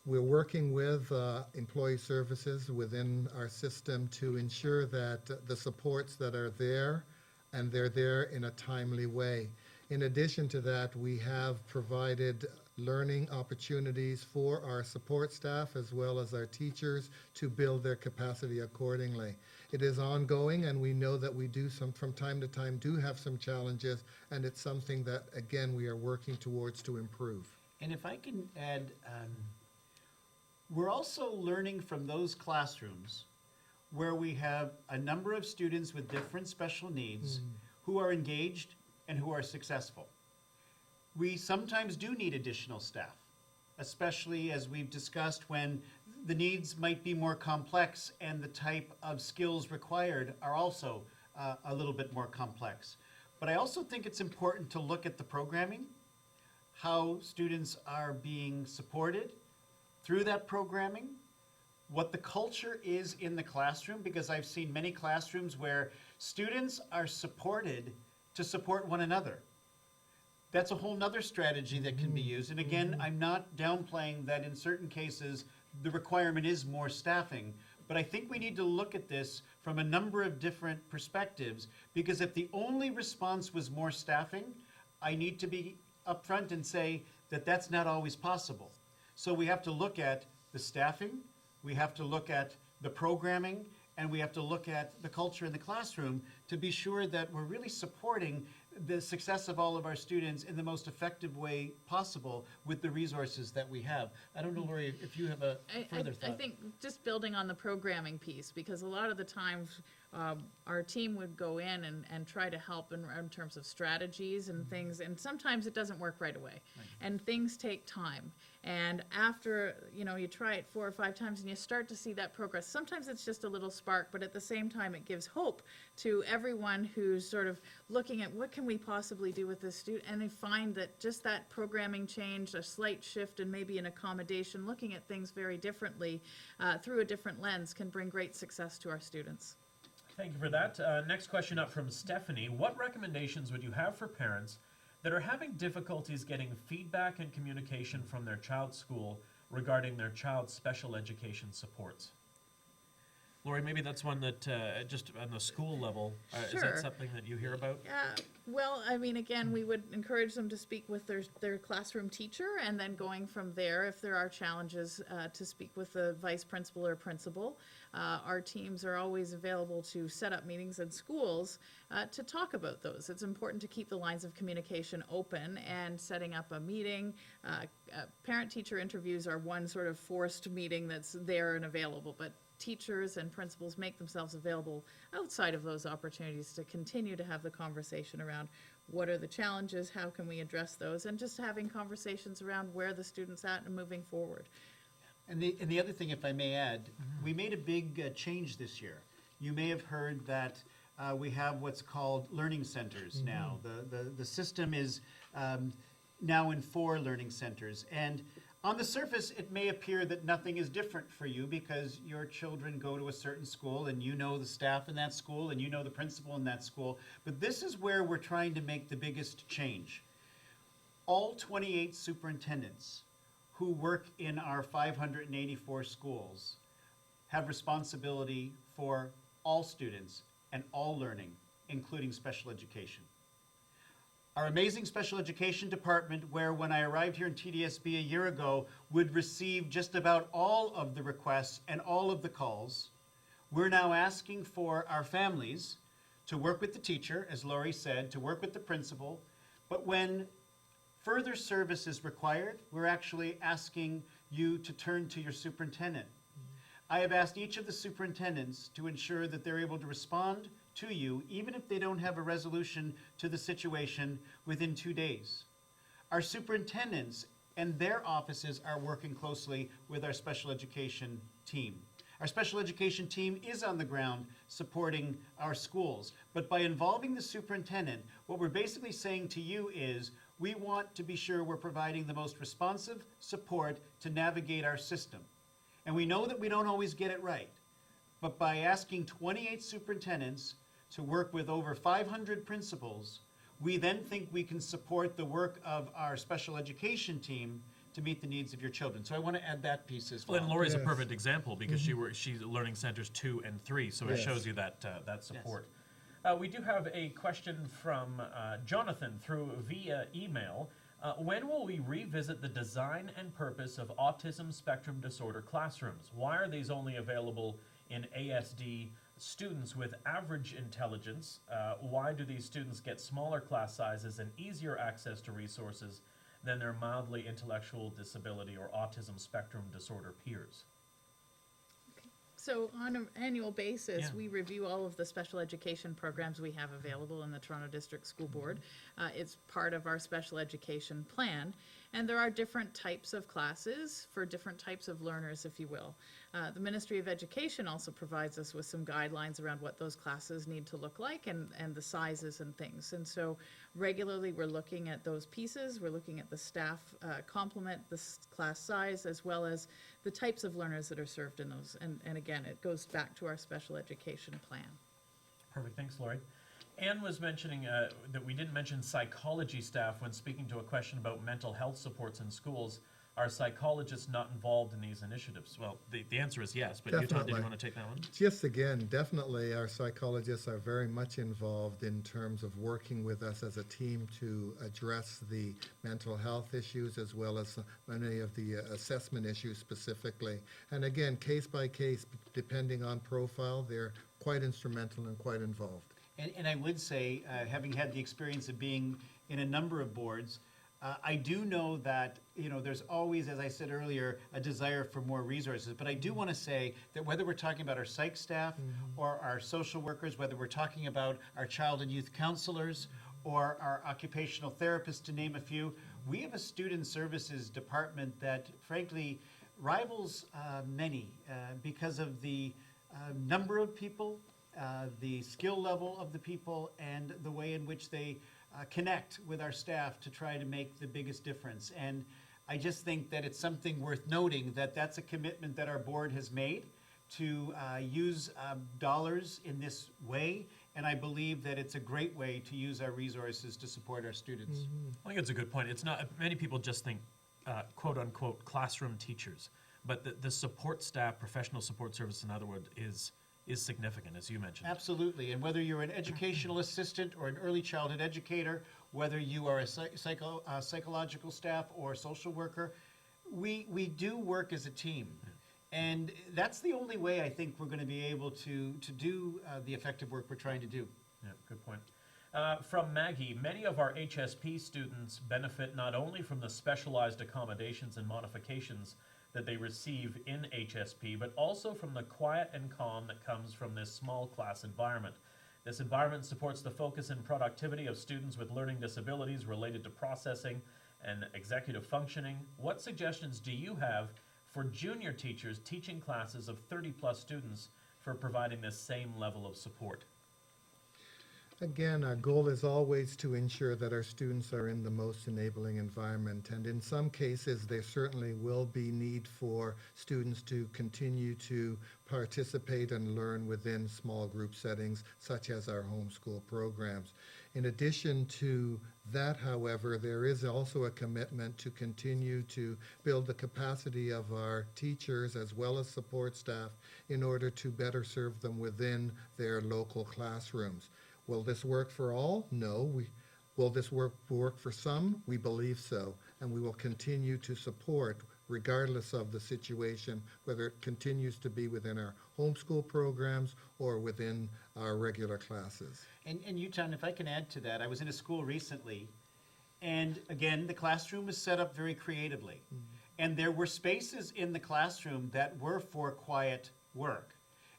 We're working with employee services within our system to ensure that the supports that are there, and they're there in a timely way. In addition to that, we have provided learning opportunities for our support staff as well as our teachers to build their capacity accordingly. It is ongoing, and we know that we do from time to time do have some challenges, and it's something that, again, we are working towards to improve. And if I can add, we're also learning from those classrooms where we have a number of students with different special needs who are engaged and who are successful. We sometimes do need additional staff, especially as we've discussed when the needs might be more complex and the type of skills required are also a little bit more complex. But I also think it's important to look at the programming, how students are being supported through that programming, what the culture is in the classroom, because I've seen many classrooms where students are supported to support one another. That's a whole nother strategy that can be used. And again, I'm not downplaying that in certain cases, the requirement is more staffing. But I think we need to look at this from a number of different perspectives, because if the only response was more staffing, I need to be upfront and say that that's not always possible. So we have to look at the staffing, we have to look at the programming, and we have to look at the culture in the classroom to be sure that we're really supporting the success of all of our students in the most effective way possible with the resources that we have. I don't know, Lori, if you have a further thought. I think just building on the programming piece, because a lot of the times our team would go in and try to help in terms of strategies and things, and sometimes it doesn't work right away. And things take time. And after, you try it 4 or 5 times and you start to see that progress. Sometimes it's just a little spark, but at the same time it gives hope to everyone who's sort of looking at what can we possibly do with this student, and they find that just that programming change, a slight shift and maybe an accommodation, looking at things very differently through a different lens can bring great success to our students. Thank you for that. Next question up from Stephanie. What recommendations would you have for parents that are having difficulties getting feedback and communication from their child's school regarding their child's special education supports? Lori, maybe that's one that just on the school level, is Sure. that something that you hear about? Well, I mean, again, we would encourage them to speak with their classroom teacher, and then going from there, if there are challenges, to speak with the vice principal or principal. Our teams are always available to set up meetings in schools to talk about those. It's important to keep the lines of communication open, and setting up a meeting. Parent-teacher interviews are one sort of forced meeting that's there and available, but teachers and principals make themselves available outside of those opportunities to continue to have the conversation around what are the challenges, how can we address those, and just having conversations around where the student's at and moving forward. And the other thing, if I may add, we made a big change this year. You may have heard that we have what's called learning centers now. The system is now in 4 learning centers. And on the surface, it may appear that nothing is different for you because your children go to a certain school and you know the staff in that school and you know the principal in that school. But this is where we're trying to make the biggest change. All 28 superintendents who work in our 584 schools have responsibility for all students and all learning, including special education. Our amazing special education department, where when I arrived here in TDSB a year ago, would receive just about all of the requests and all of the calls, we're now asking for our families to work with the teacher, as Lori said, to work with the principal, but when further service is required, we're actually asking you to turn to your superintendent. I have asked each of the superintendents to ensure that they're able to respond to you, even if they don't have a resolution to the situation within 2 days. Our superintendents and their offices are working closely with our special education team. Our special education team is on the ground supporting our schools. But by involving the superintendent, what we're basically saying to you is we want to be sure we're providing the most responsive support to navigate our system. And we know that we don't always get it right. But by asking 28 superintendents to work with over 500 principals, we then think we can support the work of our special education team to meet the needs of your children. So I want to add that piece as well. Well, and Lori's a Yes. perfect example because she's at Learning Centers 2 and 3, so it Yes. shows you that that support. We do have a question from Jonathan via email. When will we revisit the design and purpose of autism spectrum disorder classrooms? Why are these only available in ASD students with average intelligence? Why do these students get smaller class sizes and easier access to resources than their mildly intellectual disability or autism spectrum disorder peers? So on an annual basis, Yeah. we review all of the special education programs we have available in the Toronto District School Board. It's part of our special education plan. And there are different types of classes for different types of learners, if you will. The Ministry of Education also provides us with some guidelines around what those classes need to look like and the sizes and things. And so regularly we're looking at those pieces. We're looking at the staff complement, the class size, as well as the types of learners that are served in those. And again, it goes back to our special education plan. Perfect, thanks, Lori. Anne was mentioning that we didn't mention psychology staff when speaking to a question about mental health supports in schools. Are psychologists not involved in these initiatives? Well, the answer is yes, but Utah, did Definitely. you want to take that one? Just again, definitely, our psychologists are very much involved in terms of working with us as a team to address the mental health issues as well as many of the assessment issues specifically. And again, case by case, depending on profile, they're quite instrumental and quite involved. And I would say, having had the experience of being in a number of boards, I do know that, there's always, as I said earlier, a desire for more resources. But I do want to say that whether we're talking about our psych staff or our social workers, whether we're talking about our child and youth counselors or our occupational therapists, to name a few, we have a student services department that frankly rivals many because of the number of people, the skill level of the people, and the way in which they connect with our staff to try to make the biggest difference. And I just think that it's something worth noting that that's a commitment that our board has made to use dollars in this way. And I believe that it's a great way to use our resources to support our students. I think it's a good point. It's not, many people just think, quote unquote, classroom teachers, but the support staff, professional support service, in other words, is significant, as you mentioned. Absolutely, and whether you're an educational assistant or an early childhood educator, whether you are a psychological staff or a social worker, we do work as a team. And that's the only way I think we're going to be able to do the effective work we're trying to do. Yeah, good point. From Maggie, many of our HSP students benefit not only from the specialized accommodations and modifications that they receive in HSP, but also from the quiet and calm that comes from this small class environment. This environment supports the focus and productivity of students with learning disabilities related to processing and executive functioning. What suggestions do you have for junior teachers teaching classes of 30+ students for providing this same level of support? Again, our goal is always to ensure that our students are in the most enabling environment, and in some cases, there certainly will be need for students to continue to participate and learn within small group settings, such as our homeschool programs. In addition to that, however, there is also a commitment to continue to build the capacity of our teachers as well as support staff in order to better serve them within their local classrooms. Will this work for all? No. Will this work for some? We believe so. And we will continue to support, regardless of the situation, whether it continues to be within our homeschool programs or within our regular classes. And Utah, if I can add to that, I was in a school recently, and again, the classroom was set up very creatively. And there were spaces in the classroom that were for quiet work.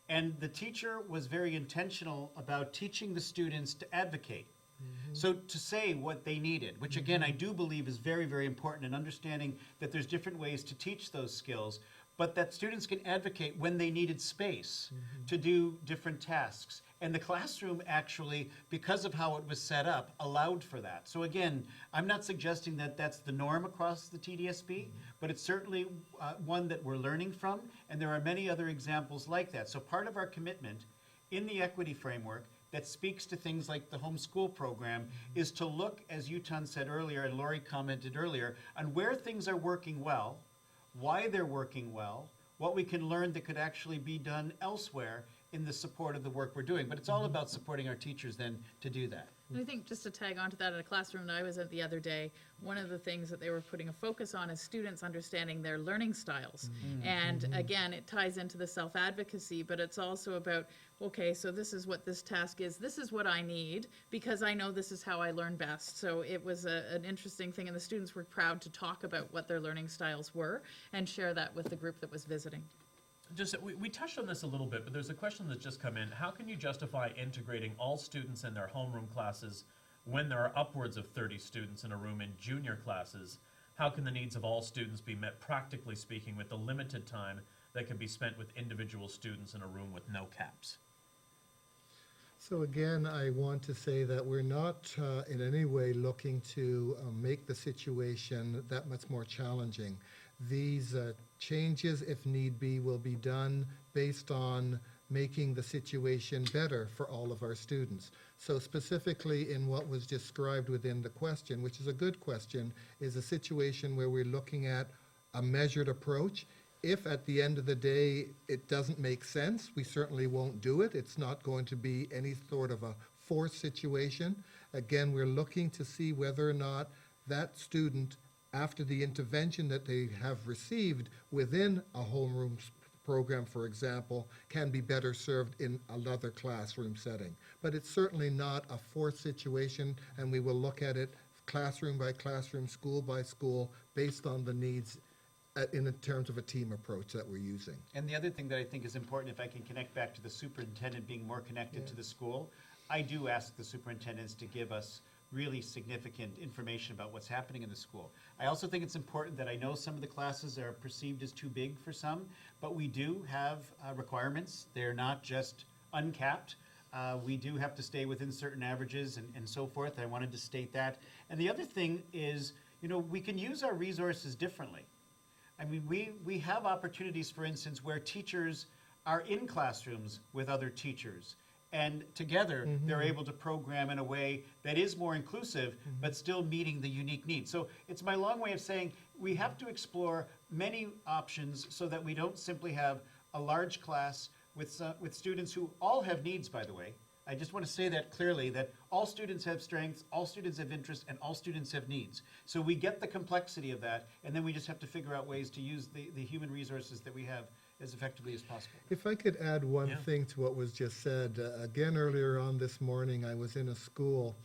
And the teacher was very intentional about teaching the students to advocate. So to say what they needed, which again I do believe is very, very important, and understanding that there's different ways to teach those skills. but that students can advocate when they needed space to do different tasks. And the classroom actually, because of how it was set up, allowed for that. So again, I'm not suggesting that that's the norm across the TDSB, but it's certainly one that we're learning from, and there are many other examples like that. So part of our commitment in the equity framework that speaks to things like the homeschool program is to look, as Yutan said earlier, and Lori commented earlier, on where things are working well, why they're working well, what we can learn that could actually be done elsewhere in the support of the work we're doing. But it's all about supporting our teachers then to do that. And I think just to tag onto that, in a classroom that I was at the other day, one of the things that they were putting a focus on is students understanding their learning styles. And again, it ties into the self-advocacy, but it's also about, okay, so this is what this task is, this is what I need, because I know this is how I learn best. So it was an interesting thing, and the students were proud to talk about what their learning styles were and share that with the group that was visiting. Just, we touched on this a little bit, but there's a question that's just come in. How can you justify integrating all students in their homeroom classes when there are upwards of 30 students in a room in junior classes? How can the needs of all students be met, practically speaking, with the limited time that can be spent with individual students in a room with no caps? So again, I want to say that we're not in any way looking to make the situation that much more challenging. These changes, if need be, will be done based on making the situation better for all of our students. So specifically in what was described within the question, which is a good question, is a situation where we're looking at a measured approach. If at the end of the day it doesn't make sense, we certainly won't do it. It's not going to be any sort of a forced situation. Again, we're looking to see whether or not that student, after the intervention that they have received within a homeroom program, for example, can be better served in another classroom setting. But it's certainly not a forced situation, and we will look at it classroom by classroom, school by school, based on the needs in terms of a team approach that we're using. And the other thing that I think is important, if I can connect back to the superintendent being more connected to the school, I do ask the superintendents to give us really significant information about what's happening in the school. I also think it's important that I know some of the classes are perceived as too big for some, but we do have requirements. They're not just uncapped. We do have to stay within certain averages and so forth. I wanted to state that. And the other thing is, you know, we can use our resources differently. I mean, we have opportunities, for instance, where teachers are in classrooms with other teachers, and together they're able to program in a way that is more inclusive, but still meeting the unique needs. So it's my long way of saying we have to explore many options so that we don't simply have a large class with students who all have needs, by the way. I just want to say that clearly, that all students have strengths, all students have interests, and all students have needs. So we get the complexity of that, and then we just have to figure out ways to use the human resources that we have as effectively as possible. If I could add one thing to what was just said. Again, earlier on this morning, I was in a school,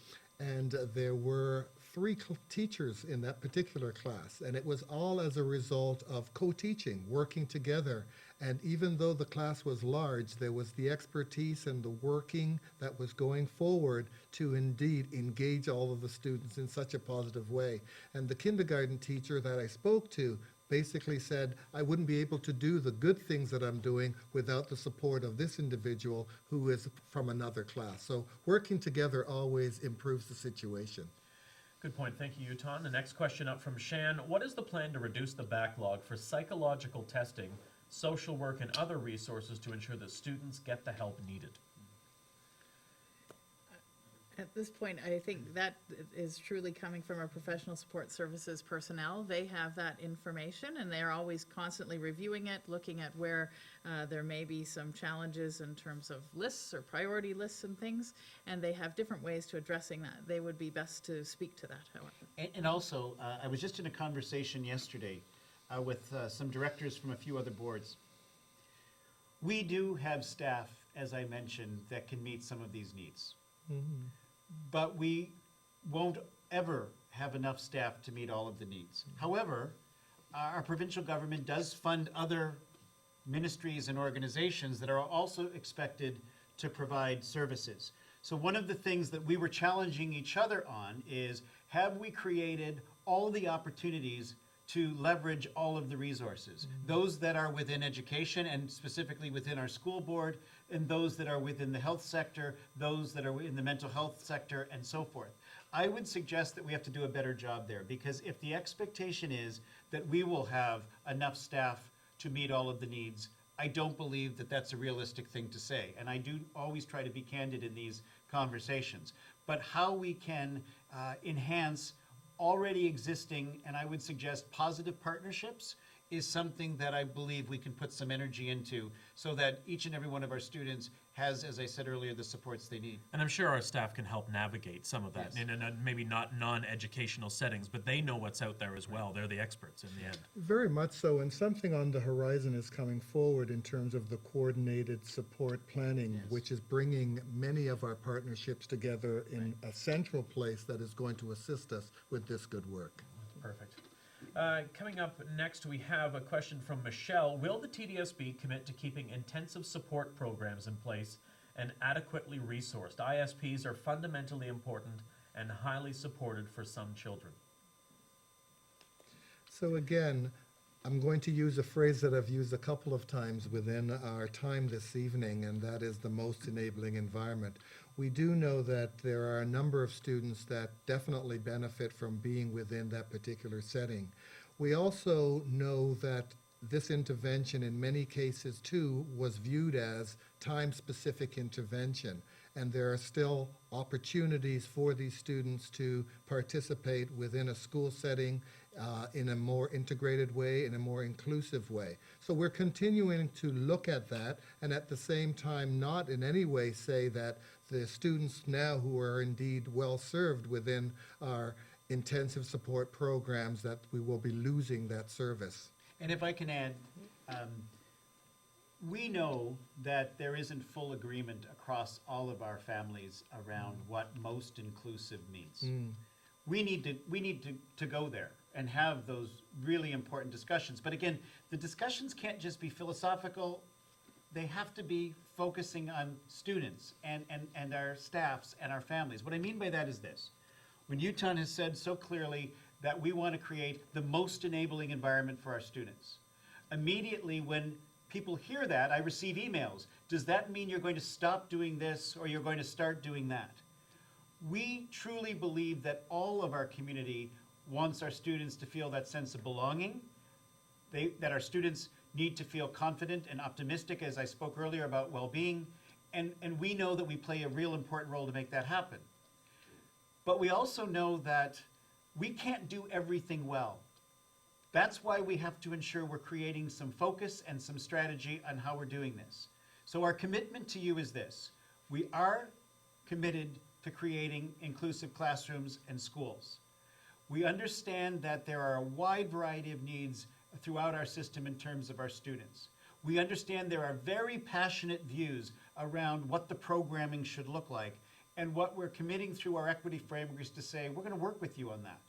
and there were 3 teachers in that particular class, and it was all as a result of co-teaching, working together. And even though the class was large, there was the expertise and the working that was going forward to indeed engage all of the students in such a positive way. And the kindergarten teacher that I spoke to basically said, I wouldn't be able to do the good things that I'm doing without the support of this individual who is from another class. So working together always improves the situation. Good point. Thank you, Yutan. The next question up from Shan. What is the plan to reduce the backlog for psychological testing, social work, and other resources to ensure that students get the help needed? At this point, I think that is truly coming from our professional support services personnel. They have that information, and they're always constantly reviewing it, looking at where there may be some challenges in terms of lists or priority lists and things, and they have different ways to addressing that. They would be best to speak to that, however. And also, I was just in a conversation yesterday with some directors from a few other boards. We do have staff, as I mentioned, that can meet some of these needs. But we won't ever have enough staff to meet all of the needs. However, our provincial government does fund other ministries and organizations that are also expected to provide services. So one of the things that we were challenging each other on is, have we created all the opportunities to leverage all of the resources. Those that are within education and specifically within our school board, and those that are within the health sector, those that are in the mental health sector, and so forth. I would suggest that we have to do a better job there, because if the expectation is that we will have enough staff to meet all of the needs, I don't believe that that's a realistic thing to say. And I do always try to be candid in these conversations. But how we can enhance already existing, and I would suggest positive partnerships, is something that I believe we can put some energy into so that each and every one of our students has, as I said earlier, the supports they need. And I'm sure our staff can help navigate some of that Yes. in maybe not non-educational settings, but they know what's out there as well. They're the experts in the end. Very much so, and something on the horizon is coming forward in terms of the coordinated support planning, Yes. which is bringing many of our partnerships together in a central place that is going to assist us with this good work. Perfect. Coming up next, we have a question from Michelle. Will the TDSB commit to keeping intensive support programs in place and adequately resourced? ISPs are fundamentally important and highly supported for some children. So again, I'm going to use a phrase that I've used a couple of times within our time this evening, and that is the most enabling environment. We do know that there are a number of students that definitely benefit from being within that particular setting. We also know that this intervention in many cases too was viewed as time-specific intervention, and there are still opportunities for these students to participate within a school setting in a more integrated way, in a more inclusive way. So we're continuing to look at that, and at the same time not in any way say that the students now who are indeed well served within our intensive support programs, that we will be losing that service. And if I can add, we know that there isn't full agreement across all of our families around what most inclusive means. We need to go there and have those really important discussions. But again, the discussions can't just be philosophical. They have to be focusing on students and our staffs and our families. What I mean by that is this. When UTON has said so clearly that we want to create the most enabling environment for our students, immediately when people hear that, I receive emails. Does that mean you're going to stop doing this or you're going to start doing that? We truly believe that all of our community wants our students to feel that sense of belonging, that our students need to feel confident and optimistic, as I spoke earlier about well-being, and we know that we play a real important role to make that happen. But we also know that we can't do everything well. That's why we have to ensure we're creating some focus and some strategy on how we're doing this. So our commitment to you is this. We are committed to creating inclusive classrooms and schools. We understand that there are a wide variety of needs throughout our system in terms of our students. We understand there are very passionate views around what the programming should look like, and what we're committing through our equity framework is to say, we're going to work with you on that.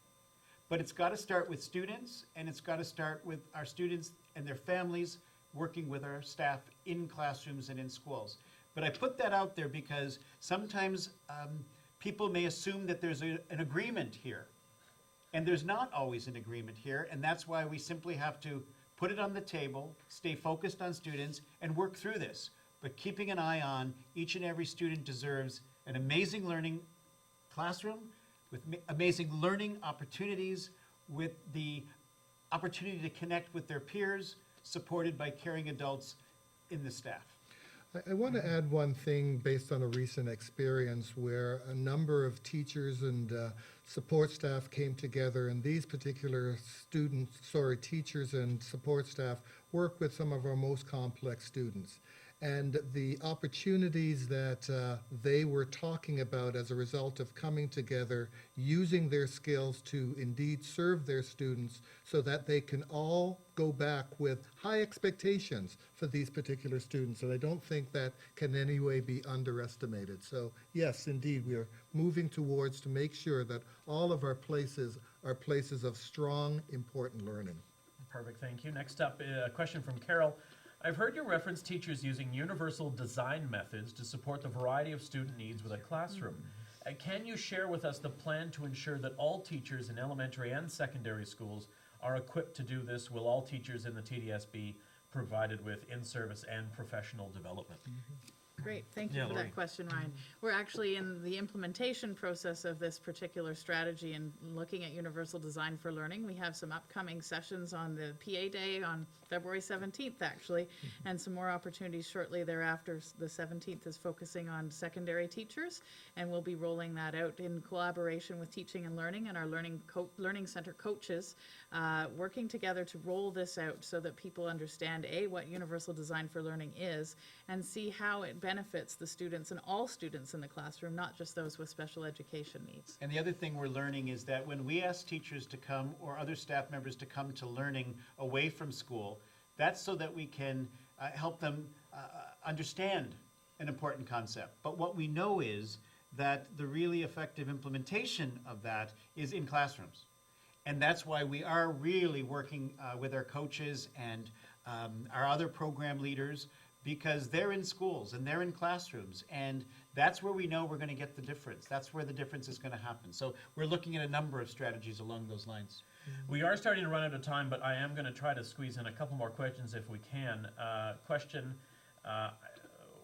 But it's got to start with students, and it's got to start with our students and their families working with our staff in classrooms and in schools. But I put that out there because sometimes people may assume that there's an agreement here. And there's not always an agreement here, and that's why we simply have to put it on the table, stay focused on students, and work through this. But keeping an eye on each and every student deserves an amazing learning classroom with amazing learning opportunities, with the opportunity to connect with their peers, supported by caring adults in the staff. I want to add one thing based on a recent experience where a number of teachers and support staff came together, and these particular teachers and support staff work with some of our most complex students. And the opportunities that they were talking about as a result of coming together, using their skills to indeed serve their students so that they can all go back with high expectations for these particular students. And I don't think that can in any way be underestimated. So yes, indeed, we are moving towards to make sure that all of our places are places of strong, important learning. Perfect, thank you. Next up, a question from Carol. I've heard you reference teachers using universal design methods to support the variety of student needs with a classroom. Can you share with us the plan to ensure that all teachers in elementary and secondary schools are equipped to do this? Will all teachers in the TDS be provided with in-service and professional development? Great, thank you Yeah, for Lori. that question, Ryan. We're actually in the implementation process of this particular strategy and looking at universal design for learning. We have some upcoming sessions on the PA Day on February 17th, actually, and some more opportunities shortly thereafter. The 17th is focusing on secondary teachers, and we'll be rolling that out in collaboration with Teaching and Learning and our Learning Center coaches, working together to roll this out so that people understand, A, what universal design for learning is, and see how it benefits the students and all students in the classroom, not just those with special education needs. And the other thing we're learning is that when we ask teachers to come or other staff members to come to learning away from school, that's so that we can help them understand an important concept. But what we know is that the really effective implementation of that is in classrooms. And that's why we are really working with our coaches and our other program leaders, because they're in schools and they're in classrooms, and that's where we know we're going to get the difference. That's where the difference is going to happen. So we're looking at a number of strategies along those lines. We are starting to run out of time, but I am going to try to squeeze in a couple more questions if we can.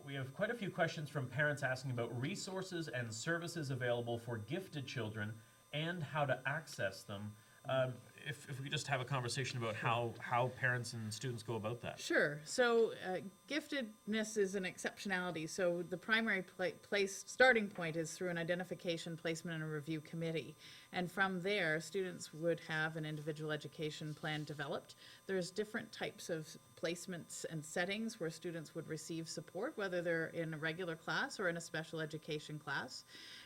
We have quite a few questions from parents asking about resources and services available for gifted children and how to access them. If we could just have a conversation about how parents and students go about that. Sure. So giftedness is an exceptionality. So the primary starting point is through an identification, placement, and a review committee. And from there, students would have an individual education plan developed. There's different types of placements and settings where students would receive support, whether they're in a regular class or in a special education class.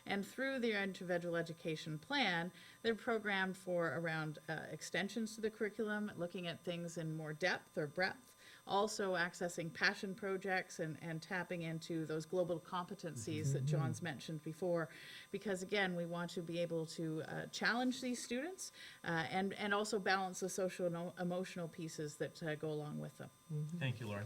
And through their individual education plan, they're programmed for around extensions to the curriculum, looking at things in more depth or breadth, also accessing passion projects and tapping into those global competencies that John's mentioned before, because again, we want to be able to challenge these students and also balance the social and emotional pieces that go along with them. Thank you, Lauren.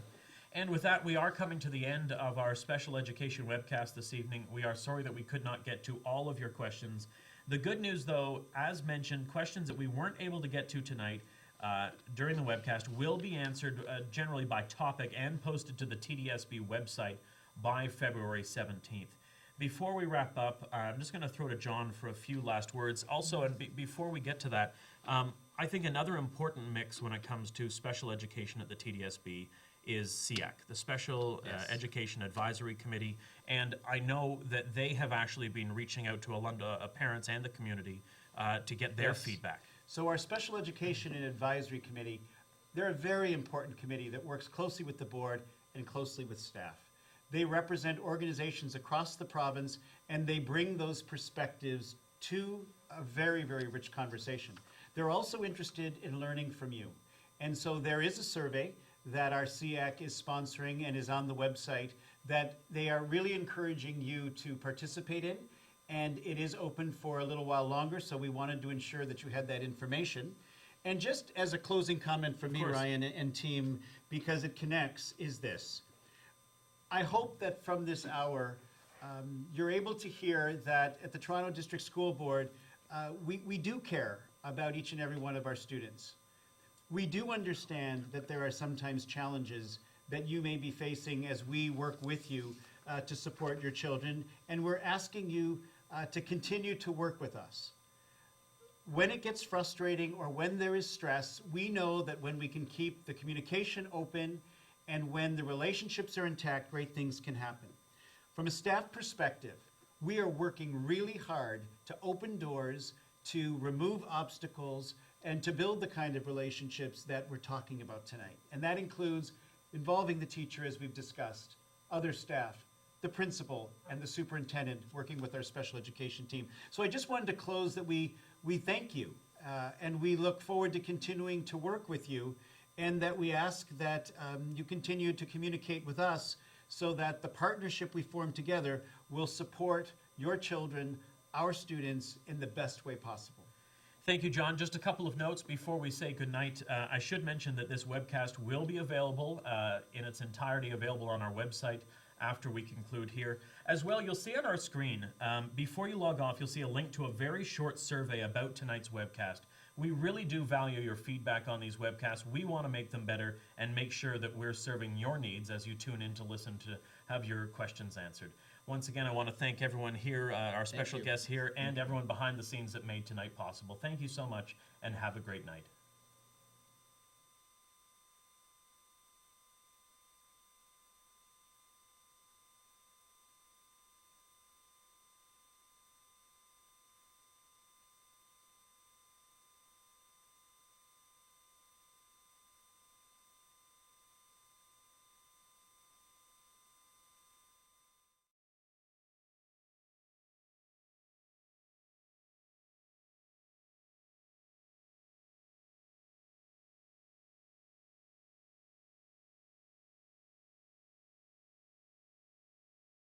And with that, we are coming to the end of our special education webcast this evening. We are sorry that we could not get to all of your questions. The good news, though, as mentioned, questions that we weren't able to get to tonight during the webcast will be answered generally by topic and posted to the TDSB website by February 17th. Before we wrap up, I'm just going to throw to John for a few last words. Also, and before we get to that, I think another important mix when it comes to special education at the TDSB is SEAC, the Special Education Advisory Committee, and I know that they have actually been reaching out to parents and the community to get their feedback. So our Special Education and Advisory Committee, they're a very important committee that works closely with the board and closely with staff. They represent organizations across the province, and they bring those perspectives to a very, very rich conversation. They're also interested in learning from you. And so there is a survey that our SEAC is sponsoring and is on the website that they are really encouraging you to participate in. And it is open for a little while longer, so we wanted to ensure that you had that information. And just as a closing comment from me, Ryan, and team, because it connects, is this. I hope that from this hour, you're able to hear that at the Toronto District School Board, we do care about each and every one of our students. We do understand that there are sometimes challenges that you may be facing as we work with you to support your children, and we're asking you to continue to work with us. When it gets frustrating or when there is stress, we know that when we can keep the communication open and when the relationships are intact, great things can happen. From a staff perspective, we are working really hard to open doors, to remove obstacles, and to build the kind of relationships that we're talking about tonight. And that includes involving the teacher, as we've discussed, other staff, the principal, and the superintendent working with our special education team. So I just wanted to close that we thank you, and we look forward to continuing to work with you, and that we ask that you continue to communicate with us so that the partnership we form together will support your children, our students, in the best way possible. Thank you, John. Just a couple of notes before we say goodnight. I should mention that this webcast will be available in its entirety, available on our website after we conclude here. As well, you'll see on our screen, before you log off, you'll see a link to a very short survey about tonight's webcast. We really do value your feedback on these webcasts. We want to make them better and make sure that we're serving your needs as you tune in to listen to have your questions answered. Once again, I want to thank everyone here, our special guests here, and everyone behind the scenes that made tonight possible. Thank you so much, and have a great night.